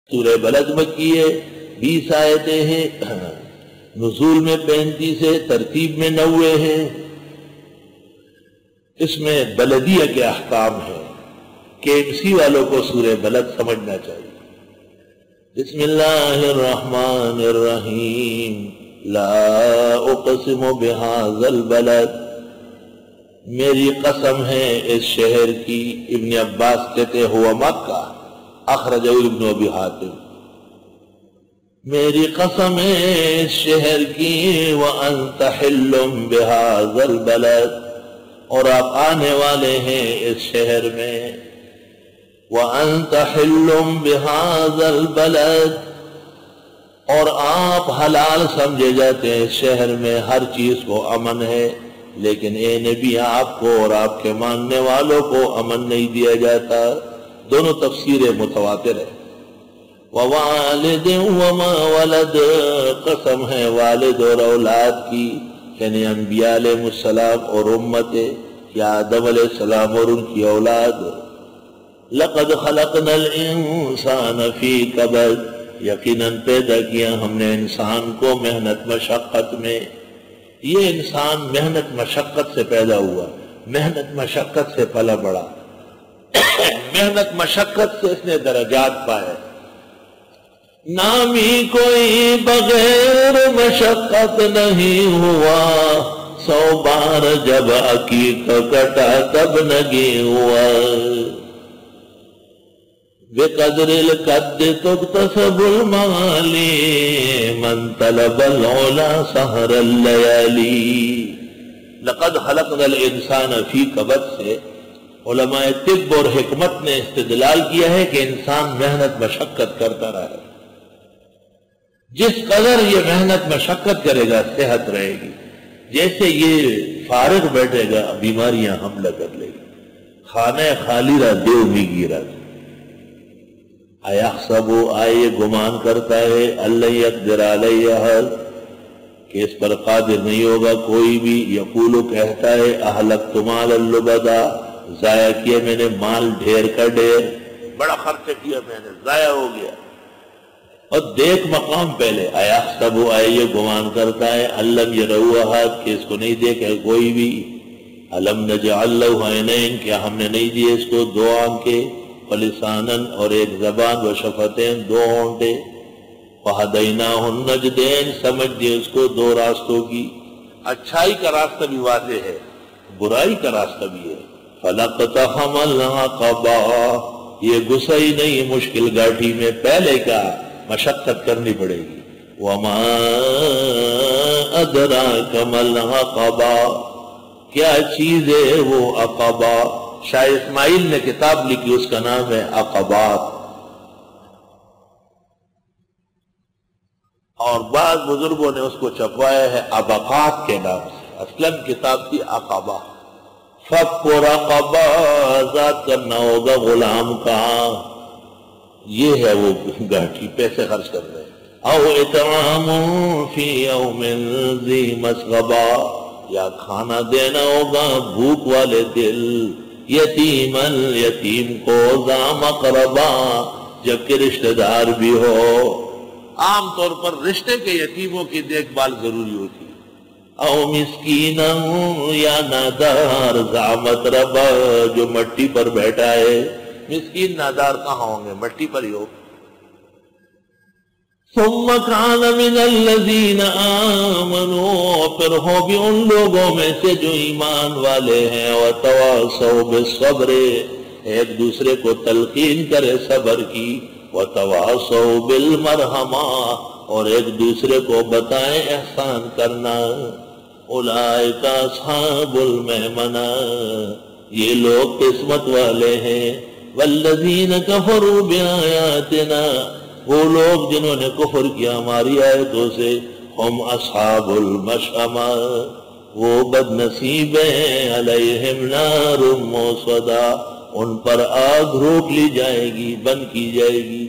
سورہ بلد مکی ہے، 20 آیتیں ہیں، نزول میں 35 ہے، ترتیب میں 90 ہیں۔ اس میں بلدیہ کے احکام ہیں، KMC والوں کو سورہ بلد سمجھنا چاہیے۔ بسم اللہ الرحمن الرحیم، لا اقسم بہذا البلد، میری قسم ہے اس شہر کی۔ ابن عباس کہتے ہوا مکہ، اخرجہ ابن ابی حاتم۔ میری قسم ہے اس شہر کی، وانت حل بہذا البلد، اور آپ آنے والے ہیں اس شہر میں۔ وانت حل بہذا البلد، اور آپ حلال سمجھے جاتے ہیں اس شہر میں، ہر چیز کو امن ہے، لیکن اے نبی آپ کو اور آپ کے ماننے والوں کو امن نہیں دیا جاتا۔ دونوں تفسیریں متواتر ہیں۔ ووالد وما ولد، قسم ہے والد اور اولاد کی، یعنی انبیاء علیہ السلام اور امت یا آدم علیہ السلام اور ان کی اولاد۔ لقد خلقنا الانسان فی کبد، یقیناً پیدا کیا ہم نے انسان کو محنت مشقت میں۔ یہ انسان محنت مشقت سے پیدا ہوا، محنت مشقت سے پلا بڑا، محنت مشقت سے اس نے درجات پائے۔ نام ہی کوئی بغیر مشقت نہیں ہوا، 100 بار جب عقیق کٹا تب نگی ہوا۔ بقدر القد تکتسب المعالی، من طلب العلا سہر اللیالی۔ لقد خلقنا الانسان فی کبد سے علماء طب اور حکمت نے استدلال کیا ہے کہ انسان محنت مشقت کرتا رہا ہے، جس قدر یہ محنت مشقت کرے گا صحت رہے گی، جیسے یہ فارغ بیٹھے گا بیماریاں حملہ کر لے گی۔ خانہ خالی را دیو می گیرا، ایحسب، آئے گمان کرتا ہے، اللہ یقدر علیہ، کہ اس پر قادر نہیں ہوگا کوئی بھی۔ یقول، کہتا ہے، اہلکت مال اللبدا، ضائع کیا میں نے مال ڈھیر کا ڈھیر، بڑا خرچ کیا میں نے، ضائع ہو گیا۔ اور دیکھ مقام پہلے، ایحسب، آئے یہ گمان کرتا ہے، الم یروا احد، کہ اس کو نہیں دیکھے کوئی بھی۔ الم نجعل لہ عینین، کیا ہم نے نہیں دیے اس کو 2 آنکھیں، ولسانن، اور ایک زبان، وشفتین، 2 ہونٹے، وہدیناہ النجدین، سمجھ دیے اس کو 2 راستوں کی۔ اچھائی کا راستہ بھی واضح ہے، برائی کا راستہ بھی ہے۔ فلقتحم العقبہ، یہ گھسا ہی نہیں مشکل گاٹھی میں، پہلے کا مشقت کرنی پڑے گی۔ وما ادراک ما العقبہ، کیا چیز ہے وہ عقبہ؟ شاہ اسماعیل نے کتاب لکھی، اس کا نام ہے عقبات، اور بعض بزرگوں نے اس کو چھپوایا ہے عبقات کے نام سے، اصلاً کتاب تھی عقبہ۔ فک رقبہ، آزاد کرنا ہوگا غلام کا، یہ ہے وہ گاٹھی، پیسے خرچ کر رہے۔ او اطعام فی یوم ذی مسغبہ، یا کھانا دینا ہوگا بھوک والے دل، یتیمن، یتیم کو، ذا مقربہ، جبکہ رشتہ دار بھی ہو۔ عام طور پر رشتے کے یتیموں کی دیکھ بھال ضروری ہوتی ہے۔ او مسکین، یا نادار، ذا متربہ، جو مٹی پر بیٹھا ہے۔ مسکین نادار کہاں ہوں گے؟ مٹی پر ہی ہو۔ ثم کان من الذین آمنوا، پھر ہو بھی ان لوگوں میں سے جو ایمان والے ہیں، وتواصوا بالصبر، ایک دوسرے کو تلقین کرے صبر کی، وتواصوا بالمرحمہ، اور ایک دوسرے کو بتائیں احسان کرنا۔ اولئک اصحاب المیمنہ، یہ لوگ قسمت والے ہیں۔ والذین کفروا بآیاتنا، وہ لوگ جنہوں نے کفر کیا ہماری آیتوں سے، ہم اصحاب المشأمہ، وہ بد نصیب ہیں، علیہم نار موصدہ، ان پر آگ روک لی جائے گی، بند کی جائے گی۔